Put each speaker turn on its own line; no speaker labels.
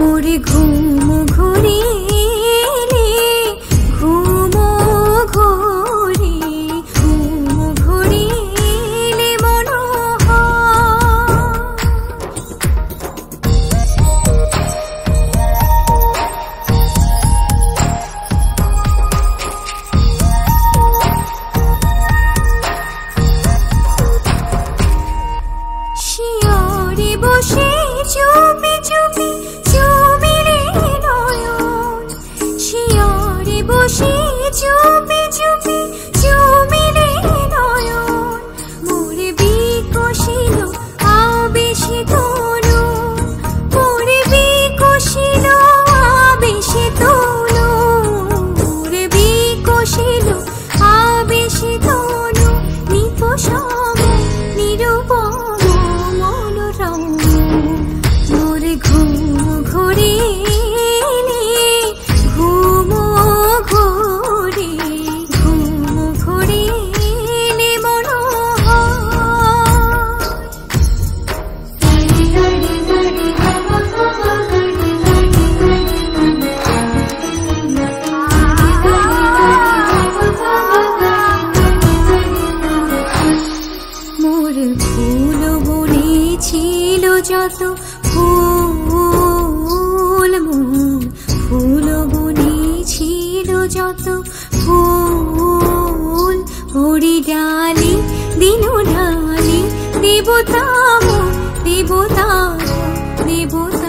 মোরে ঘুম ঘুরিলে ঘুম ঘুরি ঘুম ঘুরিলে শিয়রে বসে চুপি চুপি চুমিলে নয়ন শিয়রে বসে চুপি চুপি চুমিলে নয়ন মোরে বিকশিল আবেশে তনু মোরে বিকশিল আবেশে তনু মোরে বিকশিল আবেশে তনু নিপসম নিরূপম মনোরম মোরে ঘুম ঘুরিলে ঘুম ঘুরি ঘুম ঘুরিলে মোর ফুল বুনেছিল যত ফুল মোর ফুল বুনেছিল যত ফুল ভরি ডালি দিনু ঢালি দেবতা দেবতা দেবতা